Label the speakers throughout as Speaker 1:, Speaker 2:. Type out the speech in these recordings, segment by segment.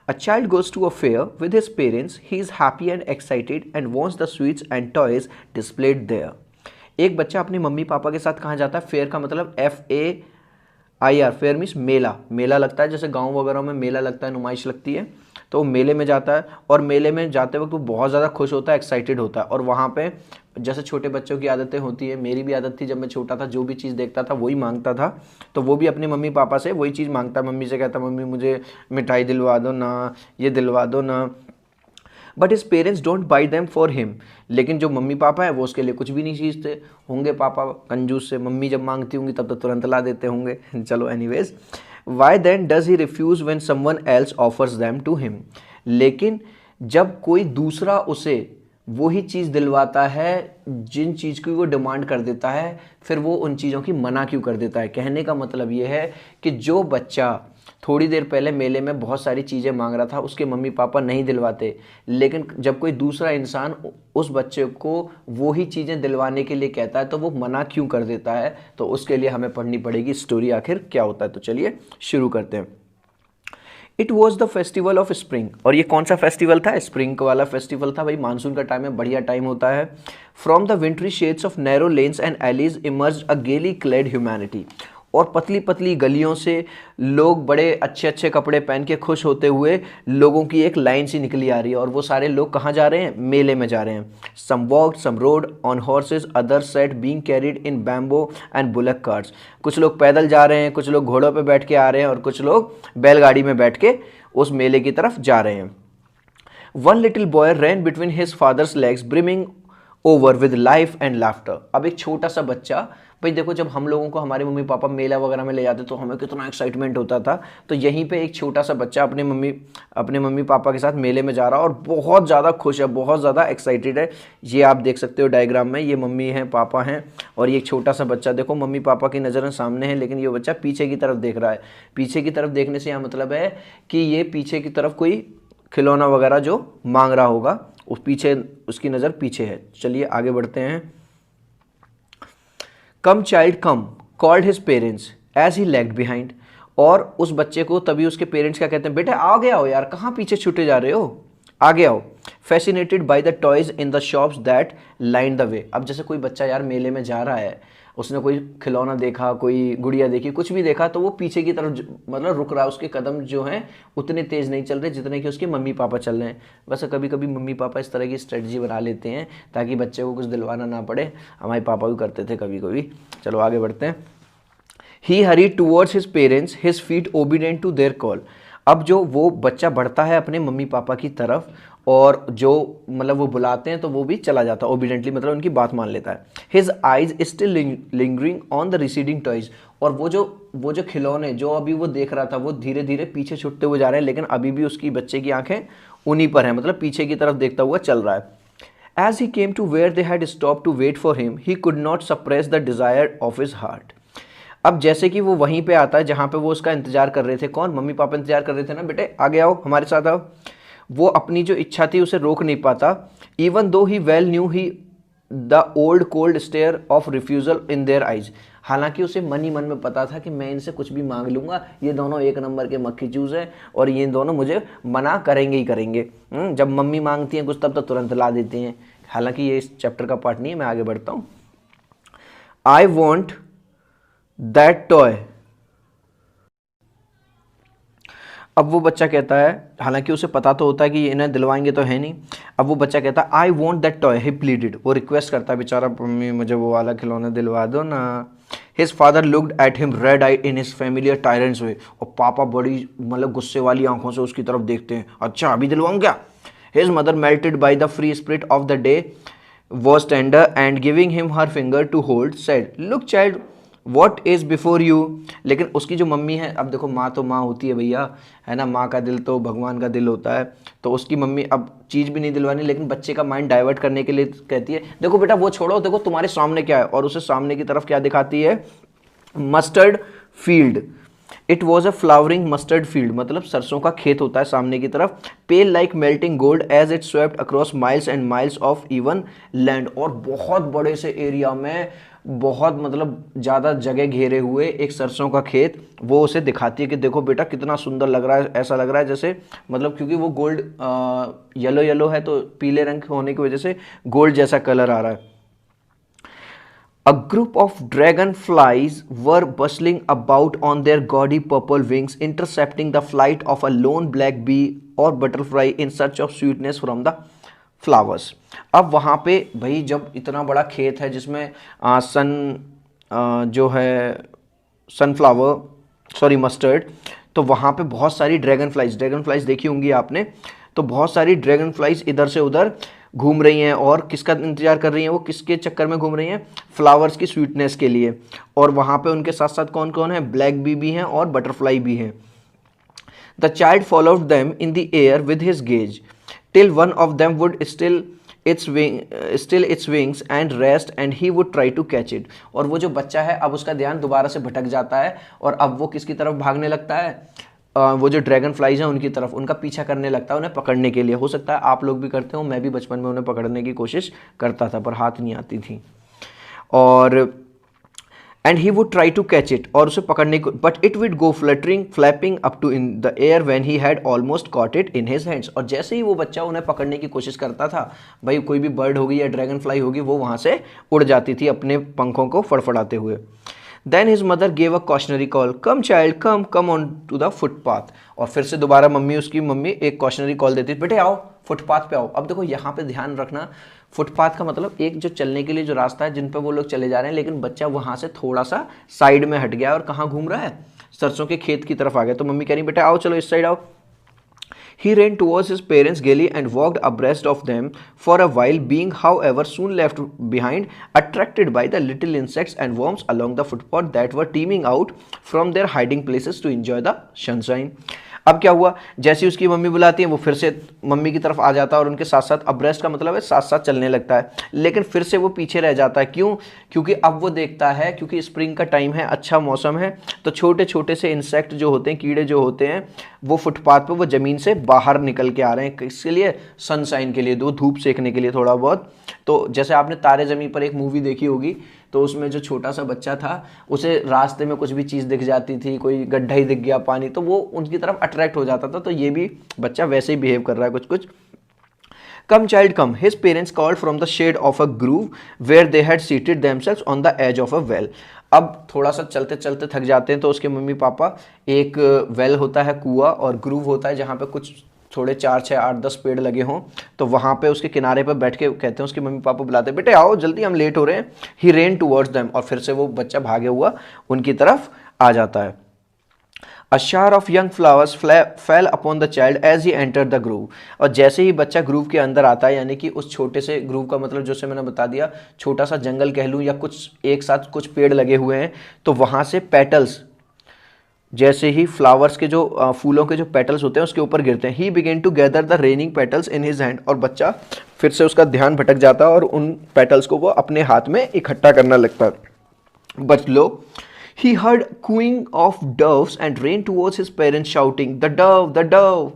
Speaker 1: A child goes to a fair with his parents. He is happy and excited and wants the sweets and toys displayed there. एक बच्चा अपने mummy papa के साथ कहाँ जाता है? फेयर का मतलब FAIR, फेयर मीन्स मेला। मेला लगता है, जैसे गांव वगैरह में मेला लगता है, नुमाइश लगती है, तो मेले में जाता है। और मेले में जाते वक्त वो बहुत ज़्यादा खुश होता है, एक्साइटेड होता है। और वहाँ पे जैसे छोटे बच्चों की आदतें होती है, मेरी भी आदत थी, जब मैं छोटा था जो भी चीज़ देखता था वही मांगता था, तो वो भी अपने मम्मी पापा से वही चीज़ मांगता। मम्मी से कहता, मम्मी मुझे मिठाई दिलवा दो ना, ये दिलवा दो ना। But his parents don't buy them for him. लेकिन जो मम्मी पापा है वो उसके लिए कुछ भी नहीं खरीदते होंगे। पापा कंजूस से, मम्मी जब मांगती होंगी तब तो तुरंत ला देते होंगे। चलो anyways, why then does he refuse when someone else offers them to him. लेकिन जब कोई दूसरा उसे वही चीज़ दिलवाता है जिन चीज़ की वो डिमांड कर देता है, फिर वो उन चीज़ों की मना क्यों कर देता है? कहने का मतलब ये है कि जो बच्चा थोड़ी देर पहले मेले में बहुत सारी चीज़ें मांग रहा था, उसके मम्मी पापा नहीं दिलवाते, लेकिन जब कोई दूसरा इंसान उस बच्चे को वही चीज़ें दिलवाने के लिए कहता है तो वो मना क्यों कर देता है? तो उसके लिए हमें पढ़नी पड़ेगी स्टोरी आखिर क्या होता है। तो चलिए शुरू करते हैं। It was the festival of spring. और ये कौन सा फेस्टिवल था? स्प्रिंग वाला फेस्टिवल था भाई। मानसून का टाइम है, बढ़िया टाइम होता है। From the wintry shades of narrow lanes and alleys emerge a gaily clad humanity. और पतली पतली गलियों से लोग बड़े अच्छे अच्छे कपड़े पहन के खुश होते हुए लोगों की एक लाइन सी निकली आ रही है। और वो सारे लोग कहाँ जा रहे हैं? मेले में जा रहे हैं। Some walked, some rode on horses, other set being carried in bamboo and bullock carts. कुछ लोग पैदल जा रहे हैं, कुछ लोग घोड़ों पे बैठ के आ रहे हैं, और कुछ लोग बैलगाड़ी में बैठ के उस मेले की तरफ जा रहे हैं। One little boy ran between his father's legs brimming over with life and laughter. अब एक छोटा सा बच्चा, भाई देखो जब हम लोगों को हमारे मम्मी पापा मेला वगैरह में ले जाते तो हमें कितना एक्साइटमेंट होता था, तो यहीं पे एक छोटा सा बच्चा अपने मम्मी पापा के साथ मेले में जा रहा है और बहुत ज़्यादा खुश है, बहुत ज़्यादा एक्साइटेड है। ये आप देख सकते हो डायग्राम में, ये मम्मी हैं, पापा हैं, और ये एक छोटा सा बच्चा। देखो मम्मी पापा की नज़रें सामने हैं, लेकिन ये बच्चा पीछे की तरफ देख रहा है। पीछे की तरफ देखने से यह मतलब है कि ये पीछे की तरफ कोई खिलौना वगैरह जो मांग रहा होगा, उस पीछे उसकी नज़र पीछे है। चलिए आगे बढ़ते हैं। Come child come called his parents as he lagged behind. और उस बच्चे को तभी उसके पेरेंट्स क्या कहते हैं? बेटा आगे आओ यार, कहाँ पीछे छूटे जा रहे हो, आगे आओ। Fascinated by the toys in the shops that line the way. अब जैसे कोई बच्चा यार मेले में जा रहा है, उसने कोई खिलौना देखा, कोई गुड़िया देखी, कुछ भी देखा, तो वो पीछे की तरफ मतलब रुक रहा है। उसके कदम जो हैं उतने तेज़ नहीं चल रहे जितने कि उसके मम्मी पापा चल रहे हैं। वैसे कभी कभी मम्मी पापा इस तरह की स्ट्रेटजी बना लेते हैं ताकि बच्चे को कुछ दिलवाना ना पड़े। हमारे पापा भी करते थे कभी कभी। चलो आगे बढ़ते हैं। He hurried towards his parents, his feet obedient to their call. अब जो वो बच्चा बढ़ता है अपने मम्मी पापा की तरफ, और जो मतलब वो बुलाते हैं तो वो भी चला जाता है ओबीडेंटली, मतलब उनकी बात मान लेता है। His eyes still lingering on the receding toys. और वो जो खिलौने जो अभी वो देख रहा था वो धीरे धीरे पीछे छूटते हुए जा रहे हैं, लेकिन अभी भी उसकी बच्चे की आंखें उन्हीं पर हैं, मतलब पीछे की तरफ देखता हुआ चल रहा है। As he came to where they had stopped to wait for him, he could not suppress the desire of his heart. अब जैसे कि वो वहीं पे आता है जहाँ पे वो उसका इंतजार कर रहे थे। कौन? मम्मी पापा इंतजार कर रहे थे ना, बेटे आगे आओ, हमारे साथ आओ। वो अपनी जो इच्छा थी उसे रोक नहीं पाता। Even though he well knew he the old cold stare of refusal in their eyes. हालांकि उसे मन ही मन में पता था कि मैं इनसे कुछ भी मांग लूंगा, ये दोनों एक नंबर के मक्खी चूज है और ये दोनों मुझे मना करेंगे ही करेंगे। जब मम्मी मांगती हैं कुछ तब तो तुरंत ला देती हैं। हालांकि ये इस चैप्टर का पार्ट नहीं है, मैं आगे बढ़ता हूँ। आई वॉन्ट दैट टॉय। अब वो बच्चा कहता है, हालांकि उसे पता तो होता है कि इन्हें दिलवाएंगे तो है नहीं। अब वो बच्चा कहता है आई want that toy, he pleaded. वो रिक्वेस्ट करता है, बेचारा मम्मी मुझे वो वाला खिलौना दिलवा दो ना। His father looked at him red eye in his familiar tyrant's way. और पापा बड़ी मतलब गुस्से वाली आंखों से उसकी तरफ देखते हैं, अच्छा अभी दिलवाऊँ क्या? His mother melted by the free spirit of the day was tender and giving him her finger to hold said look child what is before you. लेकिन उसकी जो मम्मी है, अब देखो माँ तो माँ होती है भैया, है ना, माँ का दिल तो भगवान का दिल होता है। तो उसकी मम्मी अब चीज़ भी नहीं दिलवानी, लेकिन बच्चे का माइंड डाइवर्ट करने के लिए कहती है देखो बेटा वो छोड़ो, देखो तुम्हारे सामने क्या है। और उसे सामने की तरफ क्या दिखाती है? Mustard field. It was a flowering mustard field, मतलब सरसों का खेत होता है सामने की तरफ। Pale like melting gold as it swept across miles and miles of even land. और बहुत बड़े से एरिया में बहुत मतलब ज़्यादा जगह घेरे हुए एक सरसों का खेत, वो उसे दिखाती है कि देखो बेटा कितना सुंदर लग रहा है, ऐसा लग रहा है जैसे मतलब क्योंकि वो गोल्ड येलो येलो है तो पीले रंग होने की वजह से गोल्ड जैसा कलर आ रहा है। A group of dragonflies were bustling about on their gaudy purple wings, intercepting the flight of a lone black bee or butterfly in search of sweetness from the flowers. अब वहाँ पे भाई जब इतना बड़ा खेत है जिसमें जो है सनफ्लावर सॉरी मस्टर्ड, तो वहाँ पे बहुत सारी ड्रैगन फ्लाइज देखी होंगी आपने। तो बहुत सारी ड्रैगन फ्लाइज इधर से उधर घूम रही हैं और किसका इंतजार कर रही हैं, वो किसके चक्कर में घूम रही हैं, फ्लावर्स की स्वीटनेस के लिए। और वहाँ पे उनके साथ साथ कौन कौन है, ब्लैक बी भी हैं और बटरफ्लाई भी हैं। The child followed them in the air with his gaze till one of them would still its wings and rest and he would try to catch it। और वो जो बच्चा है अब उसका ध्यान दोबारा से भटक जाता है और अब वो किसकी तरफ भागने लगता है, वो जो ड्रैगन फ्लाइज हैं उनकी तरफ, उनका पीछा करने लगता है उन्हें पकड़ने के लिए। हो सकता है आप लोग भी करते हो, मैं भी बचपन में उन्हें पकड़ने की कोशिश करता था पर हाथ नहीं आती थी। और and he would try to catch it, और उसे पकड़ने को, but it would go fluttering flapping up to in the air when he had almost caught it in his hands. और जैसे ही वो बच्चा उन्हें पकड़ने की कोशिश करता था, भाई कोई भी बर्ड होगी या ड्रैगन फ्लाई होगी वो वहाँ से उड़ जाती थी अपने पंखों को फड़फड़ाते हुए। Then his mother gave a cautionary call, come child come come on to the footpath. और फिर से दोबारा उसकी मम्मी एक कॉशनरी कॉल देती, बेटे आओ फुटपाथ पे आओ। अब देखो यहाँ पे ध्यान रखना, फुटपाथ का मतलब एक जो चलने के लिए जो रास्ता है जिन पे वो लोग चले जा रहे हैं, लेकिन बच्चा वहाँ से थोड़ा सा साइड में हट गया और कहाँ घूम रहा है, सरसों के खेत की तरफ आ गया। तो मम्मी कह रही बेटा आओ चलो इस साइड आओ। He ran towards his parents gaily and walked abreast of them for a while, being, however, soon left behind, attracted by the little insects and worms along the footpath that were teeming out from their hiding places to enjoy the sunshine। अब क्या हुआ, जैसे ही उसकी mummy बुलाती है वो फिर से मम्मी की तरफ आ जाता है और उनके साथ साथ, अब्रेस्ट का मतलब है साथ साथ चलने लगता है, लेकिन फिर से वो पीछे रह जाता है। क्यों? क्योंकि अब वो देखता है, क्योंकि स्प्रिंग का टाइम है, अच्छा मौसम है, तो छोटे छोटे से इंसेक्ट जो होते हैं, कीड़े जो होते हैं, वो फुटपाथ पे वो ज़मीन से बाहर निकल के आ रहे हैं। किसके लिए? सनशाइन के लिए, दो धूप सेकने के लिए थोड़ा बहुत। तो जैसे आपने तारे ज़मीन पर एक मूवी देखी होगी, तो उसमें जो छोटा सा बच्चा था उसे रास्ते में कुछ भी चीज़ दिख जाती थी, कोई गड्ढा ही दिख गया पानी, तो वो उनकी तरफ अट्रैक्ट हो जाता था। तो ये भी बच्चा वैसे ही बिहेव कर रहा है कुछ कुछ। Come child come, his parents called from the shade of a grove where they had seated themselves on the edge of a well. अब थोड़ा सा चलते चलते थक जाते हैं तो उसके मम्मी पापा, एक वेल होता है कुआं और ग्रूव होता है जहाँ पे कुछ थोड़े 4 6 8 10 पेड़ लगे हों, तो वहाँ पे उसके किनारे पर बैठ के कहते हैं, उसके मम्मी पापा बुलाते हैं बेटे आओ जल्दी हम लेट हो रहे हैं। ही रेन टूवर्ड्स देम, और फिर से वो बच्चा भागे हुआ उनकी तरफ आ जाता है। A shower of young flowers fell upon the child as he entered the groove। और जैसे ही बच्चा ग्रूव के अंदर आता है, यानी कि उस छोटे से ग्रूव का मतलब जैसे मैंने बता दिया, छोटा सा जंगल कह लूँ या कुछ एक साथ कुछ पेड़ लगे हुए हैं, तो वहाँ से पेटल्स, जैसे ही फ्लावर्स के जो फूलों के जो पेटल्स होते हैं उसके ऊपर गिरते हैं। He began to gather the raining petals in his hand, और बच्चा फिर से उसका ध्यान भटक जाता है और उन पेटल्स को वो अपने हाथ में इकट्ठा करना लगता है। But low, he heard cooing of doves and ran towards his parents shouting the dove the dove।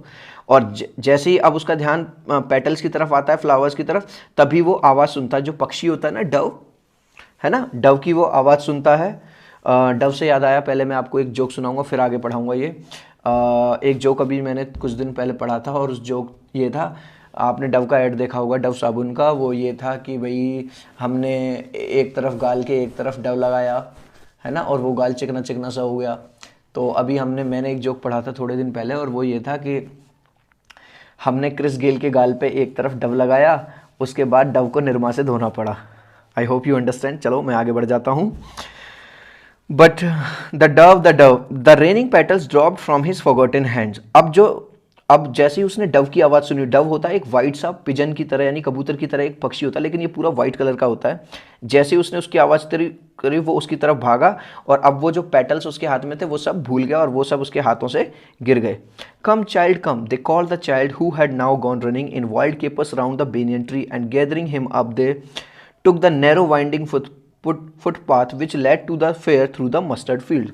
Speaker 1: और जैसे ही अब उसका ध्यान पेटल्स की तरफ आता है, फ्लावर्स की तरफ, तभी वो आवाज़ सुनता है, जो पक्षी होता है ना डव, है ना, डव की वो आवाज़ सुनता है। डव से याद आया, पहले मैं आपको एक जोक सुनाऊंगा फिर आगे पढ़ाऊंगा ये। एक जोक अभी मैंने कुछ दिन पहले पढ़ा था और उस जोक ये था, आपने डव का ऐड देखा होगा, डव साबुन का। वो ये था कि भाई हमने एक तरफ गाल के एक तरफ डव लगाया, है ना, और वो गाल चिकना चिकना सा हो गया। तो अभी मैंने एक जोक पढ़ा था थोड़े दिन पहले और वो ये था कि हमने क्रिस गेल के गाल पे एक तरफ डव लगाया, उसके बाद डव को निरमा से धोना पड़ा। I hope you understand. चलो मैं आगे बढ़ जाता हूँ। But the raining petals dropped from his forgotten hands. अब जैसे ही उसने डव की आवाज़ सुनी, डव होता है एक वाइट सा पिजन की तरह, यानी कबूतर की तरह एक पक्षी होता है, लेकिन ये पूरा वाइट कलर का होता है। जैसे ही उसने उसकी आवाज़ करी वो उसकी तरफ भागा और अब वो जो पेटल्स उसके हाथ में थे वो सब भूल गया और वो सब उसके हाथों से गिर गए। Come child come, they call the child who had now gone running in wild capers round the banyan tree and gathering him up they took the narrow winding footpath which led to the fair through the mustard field.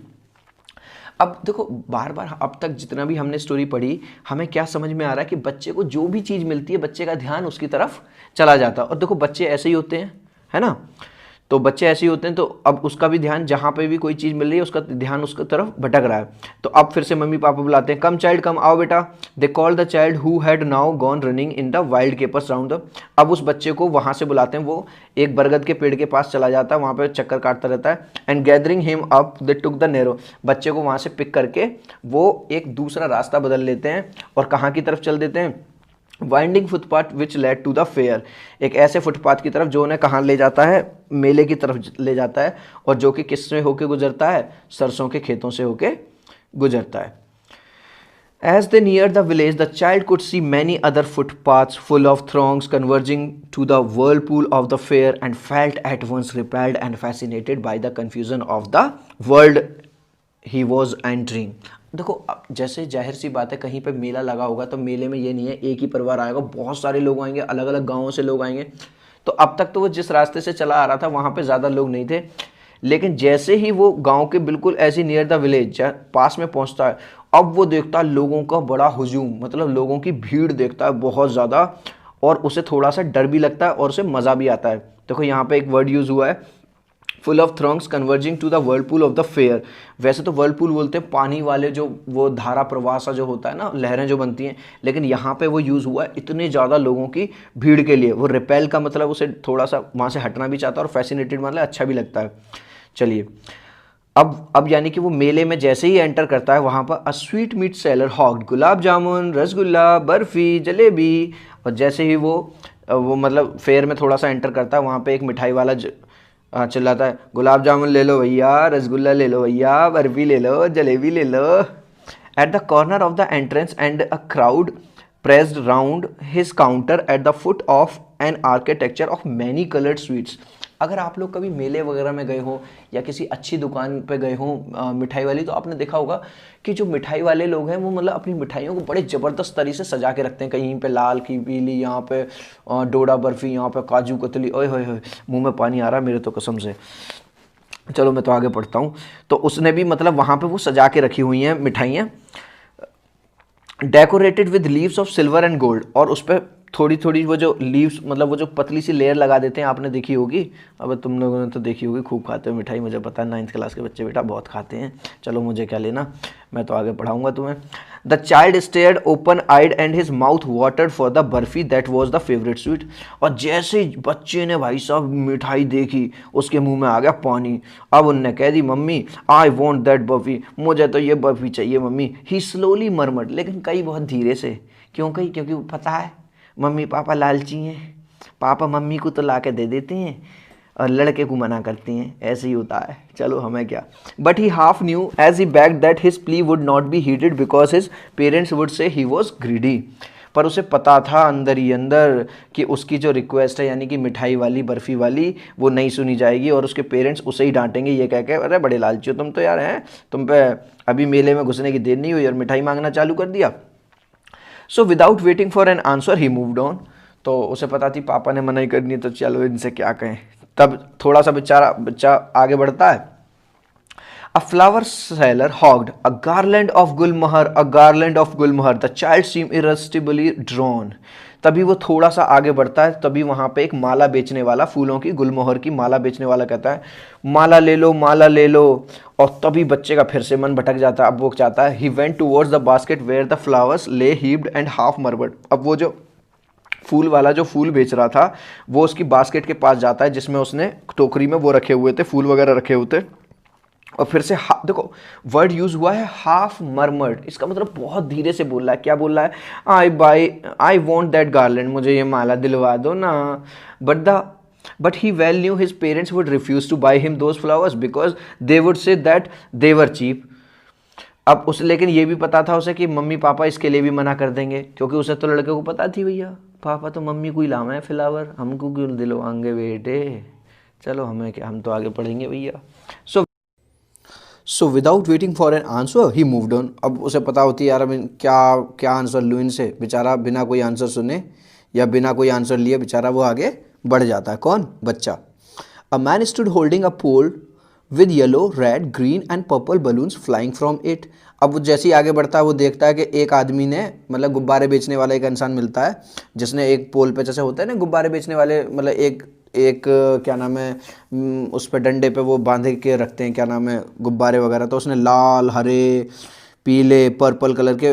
Speaker 1: अब देखो बार बार अब तक जितना भी हमने story पढ़ी, हमें क्या समझ में आ रहा है कि बच्चे को जो भी चीज़ मिलती है बच्चे का ध्यान उसकी तरफ चला जाता है। और देखो बच्चे ऐसे ही होते हैं, है ना। तो बच्चे ऐसे ही होते हैं, तो अब उसका भी ध्यान, जहाँ पे भी कोई चीज़ मिल रही है उसका ध्यान उसकी तरफ भटक रहा है। तो अब फिर से मम्मी पापा बुलाते हैं, कम चाइल्ड कम, आओ बेटा। दे call the child who had now gone running in the wild capers round the. अब उस बच्चे को वहाँ से बुलाते हैं, वो एक बरगद के पेड़ के पास चला जाता है, वहाँ पे चक्कर काटता रहता है। And gathering him up they took the narrow, बच्चे को वहाँ से पिक करके वो एक दूसरा रास्ता बदल लेते हैं और कहाँ की तरफ चल देते हैं, winding footpath which led to the fair, एक ऐसे फुटपाथ की तरफ जो उन्हें कहाँ ले जाता है, मेले की तरफ ले जाता है, और जो कि किससे होके गुजरता है, सरसों के खेतों से होके गुजरता है। As they neared the village, the child could see many other footpaths full of throngs converging to the whirlpool of the fair and felt at once repelled and fascinated by the confusion of the world he was entering. देखो अब जैसे जाहिर सी बात है, कहीं पे मेला लगा होगा तो मेले में ये नहीं है एक ही परिवार आएगा, बहुत सारे लोग आएंगे, अलग अलग गांवों से लोग आएंगे। तो अब तक तो वो जिस रास्ते से चला आ रहा था वहाँ पे ज़्यादा लोग नहीं थे, लेकिन जैसे ही वो गांव के बिल्कुल ऐसे नियर द विलेज पास में पहुँचता है, अब वो देखता है लोगों का बड़ा हुजूम, मतलब लोगों की भीड़ देखता है बहुत ज़्यादा, और उसे थोड़ा सा डर भी लगता है और उसे मज़ा भी आता है। देखो यहाँ पे एक वर्ड यूज़ हुआ है, full of throngs converging to the whirlpool of the fair. वैसे तो वर्लपूल बोलते हैं पानी वाले, जो वो धारा प्रवाह सा जो होता है ना, लहरें जो बनती हैं, लेकिन यहाँ पे वो यूज़ हुआ है इतने ज़्यादा लोगों की भीड़ के लिए। वो रिपेल का मतलब उसे थोड़ा सा वहाँ से हटना भी चाहता है, और फैसिनेटेड मतलब अच्छा भी लगता है। चलिए अब यानी कि वो मेले में जैसे ही एंटर करता है, वहाँ पर a sweet meet seller हॉक्ड gulab jamun, rasgulla, barfi, jalebi. और जैसे ही वो मतलब फेयर में थोड़ा सा एंटर करता है, वहाँ पे एक मिठाई वाला चिल्लाता है, गुलाब जामुन ले लो भैया, रसगुल्ला ले लो भैया, बर्फ़ी ले लो, जलेबी ले लो। At the corner of the entrance and a crowd pressed round his counter at the foot of an architecture of many colored sweets. अगर आप लोग कभी मेले वगैरह में गए हो या किसी अच्छी दुकान पे गए हो मिठाई वाली, तो आपने देखा होगा कि जो मिठाई वाले लोग हैं वो मतलब अपनी मिठाइयों को बड़े ज़बरदस्त तरीके से सजा के रखते हैं। कहीं पे लाल की पीली, यहाँ पे डोडा बर्फ़ी, यहाँ पे काजू कतली। ओए होए होए, मुँह में पानी आ रहा है मेरे तो कसम से। चलो मैं तो आगे पढ़ता हूँ। तो उसने भी मतलब वहाँ पे वो सजा के रखी हुई हैं मिठाइयाँ, decorated with leaves of silver and gold. और उस पर थोड़ी थोड़ी वो जो लीव्स, मतलब वो जो पतली सी लेयर लगा देते हैं, आपने देखी होगी। अब तुम लोगों ने तो देखी होगी, खूब खाते हो मिठाई, मुझे पता है 9th क्लास के बच्चे बेटा बहुत खाते हैं। चलो मुझे क्या लेना, मैं तो आगे पढ़ाऊंगा तुम्हें। The child stared open eyed and his mouth watered for the barfi that was the favourite sweet. और जैसे बच्चे ने भाई साहब मिठाई देखी, उसके मुंह में आ गया पानी। अब उनने कह दी, mummy I want that barfi, मुझे तो ये बर्फी चाहिए मम्मी। ही स्लोली मरमड, लेकिन कई बहुत धीरे से। क्यों कही? क्योंकि पता है मम्मी पापा लालची हैं, पापा मम्मी को तो ला के दे देते हैं और लड़के को मना करती हैं, ऐसे ही होता है। चलो हमें क्या। But he half knew as he begged that his plea would not be heeded because his parents would say he was greedy. पर उसे पता था अंदर ही अंदर कि उसकी जो रिक्वेस्ट है, यानी कि मिठाई वाली, बर्फ़ी वाली, वो नहीं सुनी जाएगी और उसके पेरेंट्स उसे ही डांटेंगे, ये कह के, अरे बड़े लालची हो तुम तो यार, हैं तुम पे अभी मेले में घुसने की देर नहीं हुई और मिठाई मांगना चालू कर दिया। So without waiting for an answer he moved on. तो उसे पता थी पापा ने मना ही करनी, तो चलो इनसे क्या कहें। तब थोड़ा सा बच्चा आगे बढ़ता है। A flower seller hogged a garland of gulmohar, a garland of gulmohar. The child seemed irresistibly drawn. तभी वो थोड़ा सा आगे बढ़ता है, तभी वहाँ पे एक माला बेचने वाला, फूलों की, गुलमोहर की माला बेचने वाला कहता है, माला ले लो, माला ले लो। और तभी बच्चे का फिर से मन भटक जाता है। अब वो चाहता है, he went towards the basket where the flowers lay heaped and half murmured. अब वो जो फूल वाला जो फूल बेच रहा था, वो उसकी बास्केट के पास जाता है जिसमें उसने टोकरी में वो रखे हुए थे, फूल वगैरह रखे हुए थे। और फिर से देखो वर्ड यूज हुआ है हाफ मर्मर्ड, इसका मतलब बहुत धीरे से बोल रहा है। क्या बोल रहा है? आई वॉन्ट दैट गार्लैंड, मुझे ये माला दिलवा दो ना। But he well knew his parents would refuse to buy him those flowers because they would say that they were cheap. अब उसे, लेकिन ये भी पता था उसे कि मम्मी पापा इसके लिए भी मना कर देंगे, क्योंकि उसे तो लड़के को पता थी, भैया पापा तो मम्मी को ही लाना है फ्लावर, हमको क्यों दिलवाएंगे बेटे। चलो हमें क्या, हम तो आगे पढ़ेंगे भैया। So without waiting for an answer he moved on. अब उसे पता होती है यार अब क्या आंसर लूँ इनसे। बेचारा बिना कोई आंसर सुने या बिना कोई आंसर लिए बेचारा वो आगे बढ़ जाता है। कौन? बच्चा। A man stood holding a pole with yellow, red, green and purple balloons flying from it. अब वो जैसे ही आगे बढ़ता है वो देखता है कि एक आदमी ने मतलब गुब्बारे बेचने वाला एक इंसान मिलता है जिसने एक पोल पे जैसे होता है ना गुब्बारे बेचने वाले मतलब एक एक क्या नाम है उस पे डंडे पे वो बांधे के रखते हैं क्या नाम है गुब्बारे वगैरह, तो उसने लाल हरे पीले पर्पल कलर के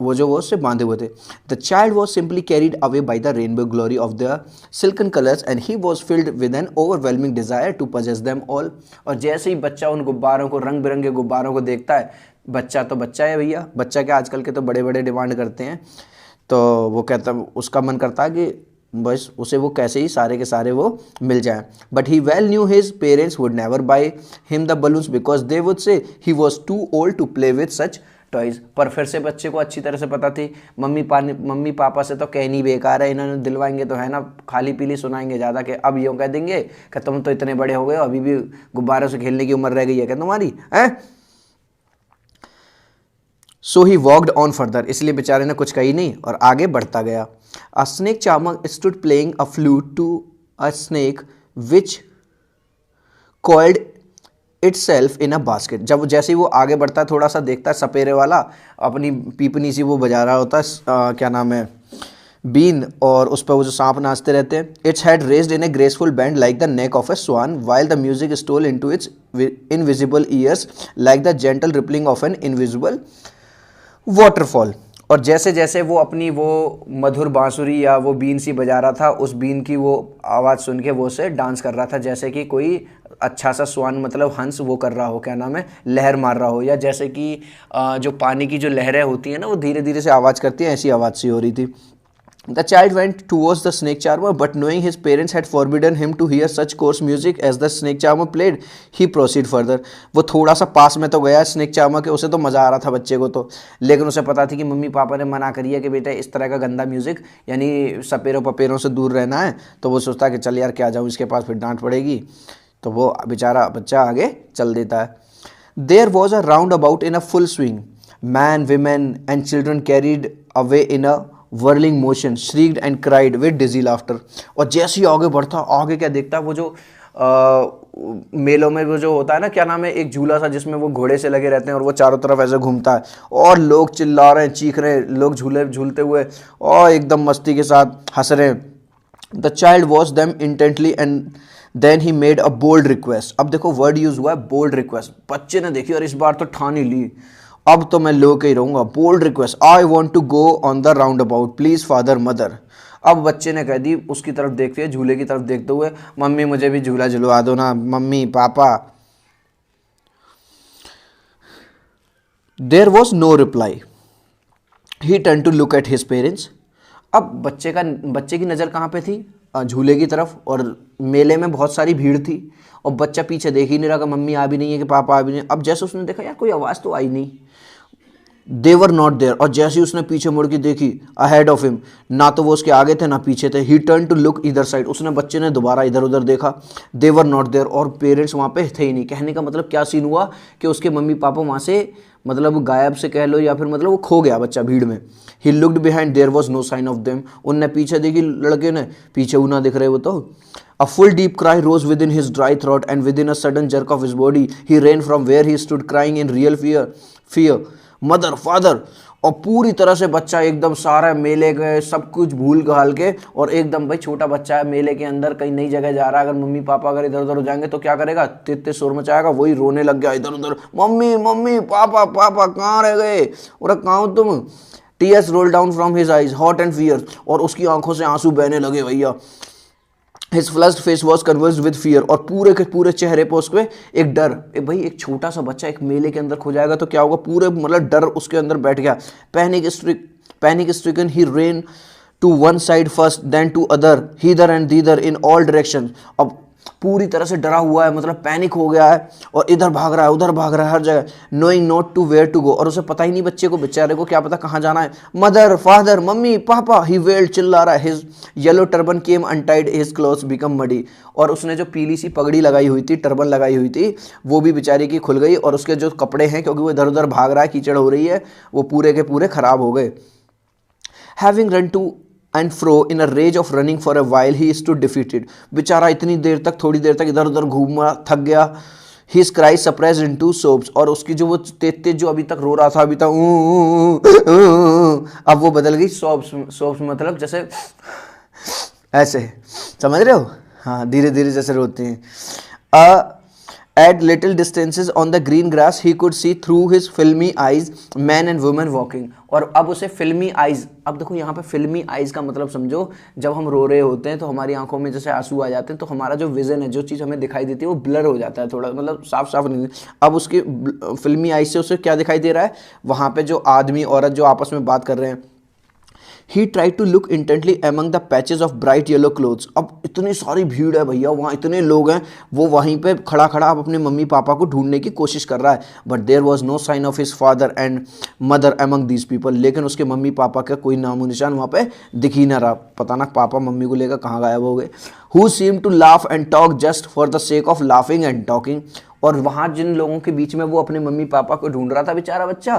Speaker 1: वो उससे बांधे हुए थे। The child was simply carried away by the rainbow glory of the silken colours and he was filled with an overwhelming desire to possess them all. और जैसे ही बच्चा उन गुब्बारों को, रंग बिरंगे गुब्बारों को देखता है, बच्चा तो बच्चा है भैया, बच्चा क्या आजकल के तो बड़े बड़े डिमांड करते हैं, तो वो कहता उसका मन करता है कि बस उसे वो कैसे ही सारे के सारे वो मिल जाए। But he well knew his parents would never buy him the balloons because they would say he was too old to play with such toys. पर फिर से बच्चे को अच्छी तरह से पता थी मम्मी पापा से तो कहनी बेकार है, इन्होंने दिलवाएंगे तो है ना खाली पीली सुनाएंगे ज़्यादा के, अब यूँ कह देंगे कि तुम तो इतने बड़े हो गए हो अभी भी गुब्बारों से खेलने की उम्र रह गई है क्या तुम्हारी है। सो ही वॉकड ऑन फर्दर, इसलिए बेचारे ने कुछ कही नहीं और आगे बढ़ता गया। A snake charmer stood playing a flute to a snake which coiled itself in a basket. जब जैसे ही वो आगे बढ़ता है थोड़ा सा देखता है सपेरे वाला अपनी पीपनी सी वो बजा रहा होता है क्या नाम है बीन, और उस पर वो जो सांप नाचते रहते हैं। Its head raised in a graceful bend like the neck of a swan while the music stole into its invisible ears like the gentle rippling of an invisible waterfall. और जैसे जैसे वो अपनी वो मधुर बांसुरी या वो बीन सी बजा रहा था, उस बीन की वो आवाज़ सुन के वो उसे डांस कर रहा था जैसे कि कोई अच्छा सा स्वान मतलब हंस वो कर रहा हो, क्या नाम है, लहर मार रहा हो, या जैसे कि जो पानी की जो लहरें होती हैं ना वो धीरे धीरे से आवाज़ करती हैं, ऐसी आवाज़ सी हो रही थी। The child went towards the snake charmer, but knowing his parents had forbidden him to hear such coarse music as the snake charmer played, he proceeded further. वो थोड़ा सा पास में तो गया स्नेक चार्मर के, उसे तो मज़ा आ रहा था बच्चे को तो, लेकिन उसे पता थी कि मम्मी पापा ने मना करी है कि बेटा इस तरह का गंदा म्यूज़िक यानी सपेरों पपेरों से दूर रहना है, तो वो सोचता है कि चल यार क्या जाऊँ इसके पास, फिर डांट पड़ेगी, तो वो बेचारा बच्चा आगे चल देता है। There was a roundabout in a full swing. Man, women and children carried away in a whirling motion, shrieked and cried with dizzy laughter. और जैसे ही आगे बढ़ता आगे क्या देखता है वो जो मेलों में वो जो होता है ना क्या नाम है एक झूला सा जिसमें वो घोड़े से लगे रहते हैं और वो चारों तरफ ऐसे घूमता है और लोग चिल्ला रहे हैं चीख रहे हैं, लोग झूले झूलते हुए और एकदम मस्ती के साथ हंस रहे हैं। The child watch them intently and then he made a bold request. अब देखो वर्ड यूज हुआ है बोल्ड रिक्वेस्ट, बच्चे ने देखी और इस बार तो ठान ही ली अब तो मैं लो के ही रहूंगा। Bold request, I want to go on the roundabout please father mother. अब बच्चे ने कह दी उसकी तरफ देखते हुए, झूले की तरफ देखते हुए, मम्मी मुझे भी झूला झुलवा दो ना मम्मी पापा। There was no reply, he turn to look at his parents. अब बच्चे की नज़र कहाँ पे थी, झूले की तरफ, और मेले में बहुत सारी भीड़ थी और बच्चा पीछे देख ही नहीं रहा कि मम्मी आ भी नहीं है कि पापा आ भी नहीं है। अब जैसे उसने देखा यार कोई आवाज़ तो आई नहीं, दे वर नॉट देयर, और जैसे ही उसने पीछे मुड़ के देखी अहेड ऑफ हिम, ना तो वो उसके आगे थे ना पीछे थे। ही टर्न टू लुक इधर साइड, उसने बच्चे ने दोबारा इधर उधर देखा, दे वर नॉट देयर, और पेरेंट्स वहाँ पे थे ही नहीं। कहने का मतलब क्या सीन हुआ कि उसके मम्मी पापा वहाँ से मतलब गायब से कह लो या फिर मतलब वो खो गया बच्चा भीड़ में। He looked behind, there was no sign of them, उनने पीछे देखी लड़के ने, पीछे वो ना दिख रहे वो तो। A full deep cry rose within his dry throat and within a sudden jerk of his body, he ran from where he stood crying in real fear, mother, father। और पूरी तरह से बच्चा एकदम सारा मेले गए सब कुछ भूल घाल के, और एकदम भाई छोटा बच्चा है मेले के अंदर कहीं नई जगह जा रहा है, अगर मम्मी पापा अगर इधर उधर हो जाएंगे तो क्या करेगा, तेज शोर मचाएगा, वही रोने लग गया इधर उधर, मम्मी मम्मी पापा पापा कहाँ रह गए और कहाँ हो तुम। Tears roll down from his eyes hot and fear, और उसकी आंखों से आंसू बहने लगे भैया। His flushed face was convulsed with fear, और पूरे के पूरे चेहरे पर उसके एक डर, भाई एक छोटा सा बच्चा एक मेले के अंदर खो जाएगा तो क्या होगा, पूरे मतलब डर उसके अंदर बैठ गया। Panic stricken he ran to one side first then to other, hither and thither in all directions। अब पूरी तरह से डरा हुआ है, मतलब पैनिक हो गया है और इधर भाग रहा है उधर भाग रहा है हर जगह, knowing not to where to go, और उसे पता ही नहीं बच्चे को बेचारे को क्या पता कहाँ जाना है। मदर फादर मम्मी पापा, ही वेल्ड चिल्ला रहा है। His yellow turban came untied, his clothes become muddy, और उसने जो पीली सी पगड़ी लगाई हुई थी, टर्बन लगाई हुई थी, वो भी बेचारी की खुल गई, और उसके जो कपड़े हैं क्योंकि वो इधर उधर भाग रहा है कीचड़ हो रही है, वो पूरे के पूरे खराब हो गए। Having run to and fro in a rage of running for a while, he stood defeated। बेचारा इतनी देर तक, थोड़ी देर तक इधर उधर घूमा, थक गया। His cry suppressed into sobs, और उसकी जो वो तेज तेज जो अभी तक रो रहा था, अभी तक अब वो बदल गई sobs। sobs मतलब जैसे ऐसे, समझ रहे हो? हाँ, धीरे धीरे जैसे रोते हैं। At little distances on the green grass, he could see through his filmy eyes men and women walking। और अब उसे फिल्मी आइज, अब देखो यहाँ पे फिल्मी आइज का मतलब समझो, जब हम रो रहे होते हैं तो हमारी आंखों में जैसे आंसू आ जाते हैं, तो हमारा जो विजन है, जो चीज़ हमें दिखाई देती है वो ब्लर हो जाता है थोड़ा, मतलब साफ साफ नहीं। अब उसकी फिल्मी आइज से उसे क्या दिखाई दे रहा है? वहाँ पे जो आदमी औरत जो आपस में बात कर रहे हैं। He tried to look intently among the patches of bright yellow clothes। अब इतनी सारी भीड़ है भैया, वहाँ इतने लोग हैं, वो वहीं पे खड़ा खड़ा अब अपने मम्मी पापा को ढूंढने की कोशिश कर रहा है। But there was no sign of his father and mother among these people। लेकिन उसके मम्मी पापा का कोई नामो निशान वहाँ पे दिख ही ना रहा। पता ना पापा मम्मी को लेकर कहाँ गायब हो गए। Who seemed to laugh and talk just for the sake of laughing and talking। और वहाँ जिन लोगों के बीच में वो अपने मम्मी पापा को ढूंढ रहा था बेचारा बच्चा,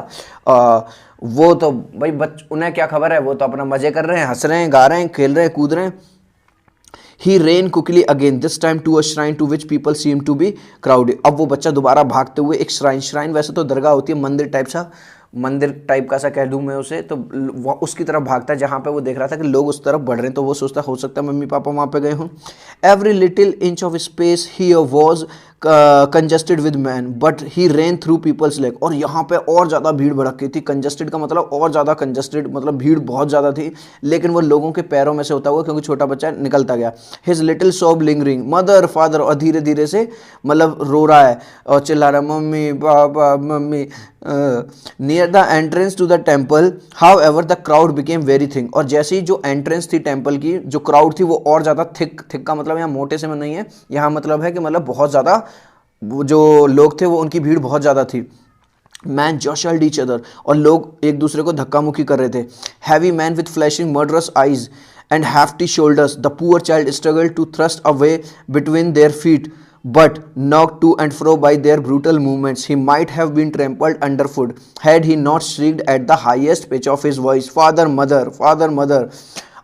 Speaker 1: वो तो भाई उन्हें क्या खबर है, वो तो अपना मजे कर रहे हैं, हंस रहे हैं, गा रहे हैं, खेल रहे हैं, कूद रहे हैं। He ran quickly again, this time to a shrine to which people seemed to be crowded। अब वो बच्चा दोबारा भागते हुए एक श्राइन वैसे तो दरगाह होती है, मंदिर टाइप का सा कह दूं मैं उसे, तो वो उसकी तरफ भागता है जहाँ पे वो देख रहा था कि लोग उस तरफ बढ़ रहे हैं, तो वो सोचता हो सकता है मम्मी पापा वहाँ पे गए हों। Every little inch of space he was congested with man but he ran through people's leg. और यहाँ पे और ज़्यादा भीड़ भड़क गई थी। कंजस्टेड का मतलब और ज़्यादा कंजस्टेड, मतलब भीड़ बहुत ज़्यादा थी, लेकिन वो लोगों के पैरों में से होता हुआ, क्योंकि छोटा बच्चा निकलता गया। His little sob lingering mother father, और धीरे धीरे से मतलब रो रहा है और चिल्ला रहा है mummy papa mummy. Near the entrance to the temple however the crowd became very thick. और जैसे ही जो एंट्रेंस थी टेम्पल की, जो क्राउड थी वो और ज़्यादा थिक का मतलब यहाँ मोटे से में नहीं है, यहाँ मतलब है कि मतलब बहुत ज़्यादा जो लोग थे वो उनकी भीड़ बहुत ज़्यादा थी। मैन जॉशल्ड ईच अदर, और लोग एक दूसरे को धक्का मुक्की कर रहे थे। Heavy man with flashing murderous eyes and hefty shoulders, the poor child struggle to thrust a way between their feet but knocked to and fro by their brutal movements, he might have been trampled underfoot had he not shrieked at the highest pitch of his voice, father mother father mother।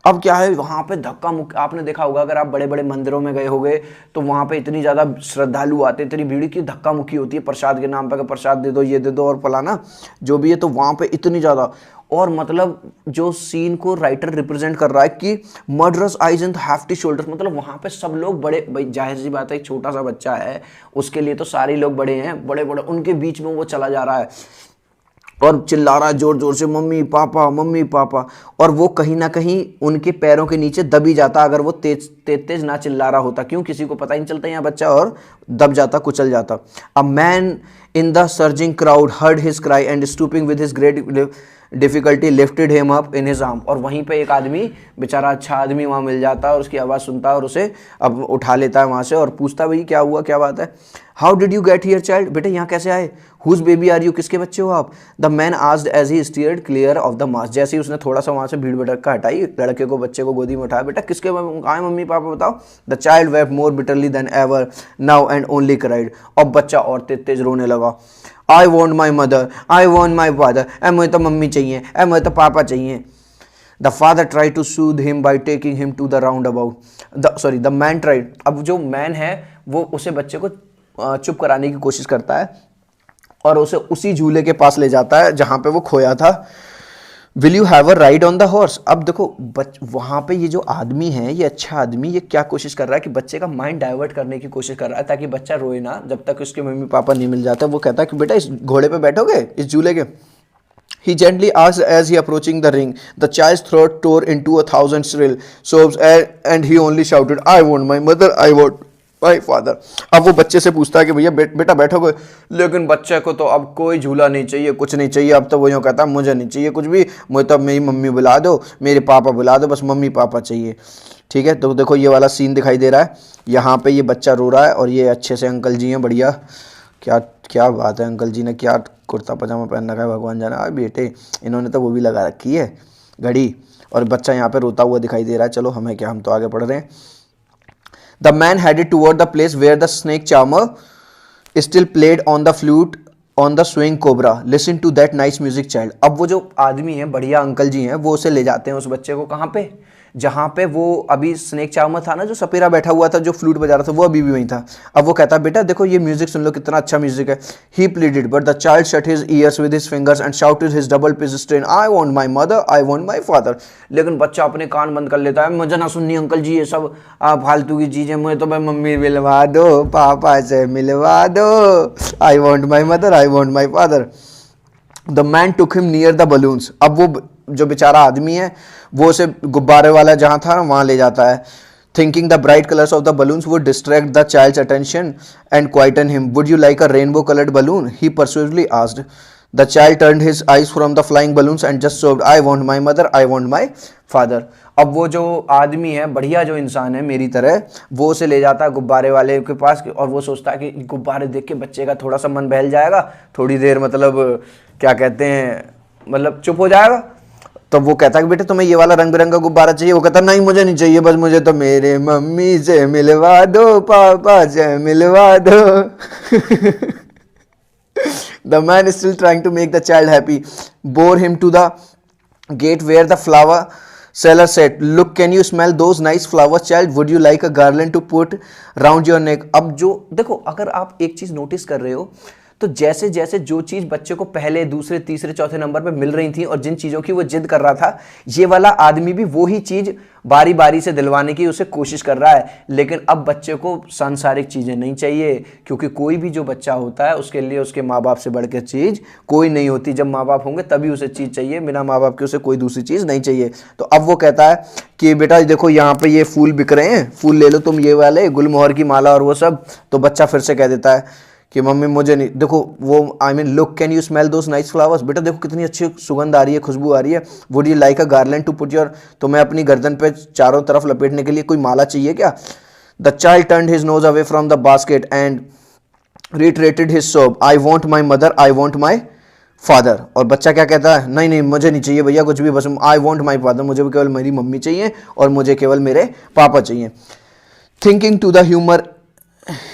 Speaker 1: अब क्या है वहाँ पे धक्का मुक्की, आपने देखा होगा अगर आप बड़े बड़े मंदिरों में गए होगे तो वहाँ पे इतनी ज़्यादा श्रद्धालु आते, इतनी भीड़ की धक्का मुक्की होती है प्रसाद के नाम पे, प्रसाद दे दो, ये दे दो और फलाना जो भी है, तो वहाँ पे इतनी ज़्यादा। और मतलब जो सीन को राइटर रिप्रेजेंट कर रहा है कि murderous eyes and hefty shoulders, मतलब वहाँ पे सब लोग बड़े, भाई जाहिर सी बात है एक छोटा सा बच्चा है, उसके लिए तो सारे लोग बड़े हैं, बड़े बड़े, उनके बीच में वो चला जा रहा है और चिल्ला रहा है जोर जोर से मम्मी पापा मम्मी पापा। और वो कहीं ना कहीं उनके पैरों के नीचे दबी जाता अगर वो तेज ना चिल्ला रहा होता। क्यों? किसी को पता ही नहीं चलता यहाँ बच्चा, और दब जाता, कुचल जाता। A man in the surging crowd heard his cry and stooping with his great difficulty lifted him up in his arm. और वहीं पे एक आदमी बेचारा अच्छा आदमी वहाँ मिल जाता है और उसकी आवाज़ सुनता है और उसे अब उठा लेता है वहाँ से और पूछता भाई क्या हुआ, क्या बात है। How did you get here child, बेटे यहाँ कैसे आए। हुज बेबी आर यू, किसके बच्चे हो आप। The man asked as he steered clear of the mass. जैसे ही उसने थोड़ा सा वहाँ से भीड़ भड़का हटाई, लड़के को बच्चे को गोदी में उठाया, बेटा किसके आए मम्मी पापा बताओ। The child wept more bitterly than ever now and only cried. और बच्चा और तेज रोने लगा। I want my mother, I want my father, ए मुझे तो मम्मी चाहिए, ए मुझे तो पापा चाहिए। The father try to soothe him by taking him to the roundabout, the man tried. अब जो मैन है वो उसे बच्चे को चुप कराने की कोशिश करता है और उसे उसी झूले के पास ले जाता है जहां पे वो खोया था। Will you have a ride on the horse. अब देखो वहां पे ये जो आदमी है, ये अच्छा आदमी, ये क्या कोशिश कर रहा है कि बच्चे का माइंड डाइवर्ट करने की कोशिश कर रहा है ताकि बच्चा रोए ना जब तक उसके मम्मी पापा नहीं मिल जाते। वो कहता है कि बेटा इस घोड़े पे बैठोगे, इस झूले के। He gently asked as he approaching the ring. The child's throat tore into 1,000 shrill sobs and he only shouted, I want my mother, I want my father। अब वो बच्चे से पूछता है कि भैया बेटा बैठोगे, लेकिन बच्चे को तो अब कोई झूला नहीं चाहिए, कुछ नहीं चाहिए। अब तो वो यूँ कहता है मुझे नहीं चाहिए कुछ भी, मुझे तो मेरी मम्मी बुला दो, मेरे पापा बुला दो, बस मम्मी पापा चाहिए। ठीक है, तो देखो ये वाला सीन दिखाई दे रहा है, यहाँ पे ये बच्चा रो रहा है और ये अच्छे से अंकल जी हैं, बढ़िया। क्या क्या बात है, अंकल जी ने क्या कुर्ता पजामा पहन रखा है, भगवान जाना। बेटे इन्होंने तो वो भी लगा रखी है घड़ी, और बच्चा यहाँ पे रोता हुआ दिखाई दे रहा है। चलो हमें क्या, हम तो आगे पढ़ रहे हैं। The man headed toward the place where the snake charmer still played on the flute on the swing cobra, listen to that nice music child. अब वो जो आदमी है, बढ़िया अंकल जी हैं, वो उसे ले जाते हैं उस बच्चे को कहाँ पे, जहाँ पे वो अभी स्नेक चार्मर था ना, जो सपेरा बैठा हुआ था जो फ्लूट बजा रहा था, वो अभी भी वहीं था। अब वो कहता है बेटा देखो ये म्यूजिक सुन लो, कितना अच्छा म्यूजिक है। He pleaded but the child shut his ears with his fingers and shouted his double pitch strain, I want my mother, I want my father. लेकिन बच्चा अपने कान बंद कर लेता है, मुझे ना सुननी अंकल जी ये सब फालतू की चीजें, मुझे तो भाई मम्मी मिलवा दो, पापा से मिलवा दो, आई want my mother, I want my father. The man took him near the balloons. अब वो जो बेचारा आदमी है वो उसे गुब्बारे वाला जहाँ था ना वहाँ ले जाता है। Thinking the bright colours of the balloons would distract the child's attention and quieten him. Would you like a rainbow coloured balloon, he persuasively asked. The child turned his eyes from the flying balloons and just sobbed, I want my mother, I want my father. अब वो जो आदमी है, बढ़िया जो इंसान है मेरी तरह, वो उसे ले जाता है गुब्बारे वाले के पास और वो सोचता है कि गुब्बारे देख के बच्चे का थोड़ा सा मन बहल जाएगा, थोड़ी देर मतलब क्या कहते हैं, मतलब चुप हो जाएगा। तो वो कहता है कि बेटे तुम्हें ये वाला रंग बिरंगा गुब्बारा चाहिए। वो कहता नहीं मुझे नहीं चाहिए, बस मुझे तो मेरे मम्मी से मिलवा दो, पापा से मिलवा दो। The man is still trying to make the child happy, bore him to the gate where the flower seller said, look, can you smell those nice flowers child, would you like a garland to put round your neck। अब जो देखो, अगर आप एक चीज notice कर रहे हो तो जैसे जैसे जो चीज बच्चे को पहले दूसरे तीसरे चौथे नंबर पे मिल रही थी और जिन चीजों की वो जिद कर रहा था, ये वाला आदमी भी वो ही चीज बारी बारी से दिलवाने की उसे कोशिश कर रहा है। लेकिन अब बच्चे को सांसारिक चीजें नहीं चाहिए, क्योंकि कोई भी जो बच्चा होता है उसके लिए उसके माँ बाप से बढ़कर चीज कोई नहीं होती। जब माँ बाप होंगे तभी उसे चीज चाहिए, बिना माँ बाप के उसे कोई दूसरी चीज नहीं चाहिए। तो अब वो कहता है कि बेटा देखो यहाँ पे ये फूल बिक रहे हैं, फूल ले लो तुम, ये वाले गुलमोहर की माला और वो सब। तो बच्चा फिर से कह देता है कि मम्मी मुझे नहीं, देखो वो I mean look, can you smell those nice flowers, बेटा देखो कितनी अच्छी सुगंध आ रही है, खुशबू आ रही है। Would you like a garland to put your, तो मैं अपनी गर्दन पे चारों तरफ लपेटने के लिए कोई माला चाहिए क्या। The child turned his nose away from the basket and reiterated his sob, I want my mother, I want my father. और बच्चा क्या कहता है, नहीं नहीं मुझे नहीं चाहिए भैया कुछ भी, बस आई वॉन्ट माई फादर, मुझे केवल मेरी मम्मी चाहिए और मुझे केवल मेरे पापा चाहिए। Thinking to the humour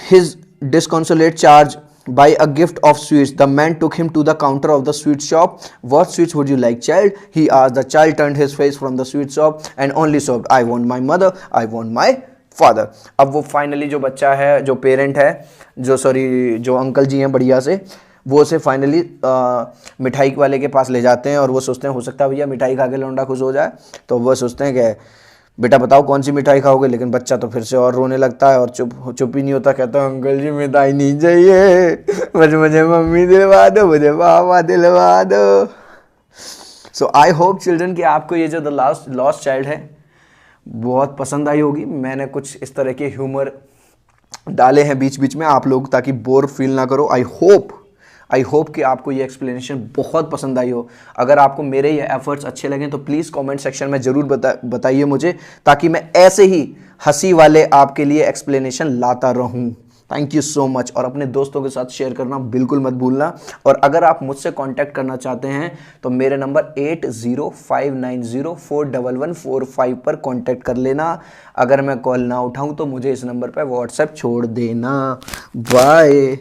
Speaker 1: his disconsolate charge by a gift of sweets, the man took him to the counter of the sweet shop. What sweets would you like child, he asked. The child turned his face from the sweet shop and only sobbed, I want my mother, I want my father। अब वो finally जो बच्चा है, जो parent है, जो uncle जी हैं बढ़िया से, वो उसे फाइनली मिठाई वाले के पास ले जाते हैं और वो सोचते हैं हो सकता है भैया मिठाई खा के लौंडा खुश हो जाए। तो वो सोचते हैं कि बेटा बताओ कौन सी मिठाई खाओगे। लेकिन बच्चा तो फिर से और रोने लगता है और चुप ही नहीं होता, कहता है अंकल जी मिठाई नहीं चाहिए, बस मुझे मम्मी दिलवा दो, मुझे पापा दिलवा दो। सो आई होप चिल्ड्रन कि आपको ये जो द लॉस्ट चाइल्ड है बहुत पसंद आई होगी। मैंने कुछ इस तरह के ह्यूमर डाले हैं बीच बीच में आप लोग, ताकि बोर फील ना करो। आई होप कि आपको ये एक्सप्लेनेशन बहुत पसंद आई हो। अगर आपको मेरे ये एफर्ट्स अच्छे लगें तो प्लीज़ कमेंट सेक्शन में ज़रूर बताइए मुझे, ताकि मैं ऐसे ही हंसी वाले आपके लिए एक्सप्लेनेशन लाता रहूं। Thank you so much. और अपने दोस्तों के साथ शेयर करना बिल्कुल मत भूलना। और अगर आप मुझसे कांटेक्ट करना चाहते हैं तो मेरे नंबर 8059041145 पर कांटेक्ट कर लेना। अगर मैं कॉल ना उठाऊं तो मुझे इस नंबर पर व्हाट्सएप छोड़ देना। बाय।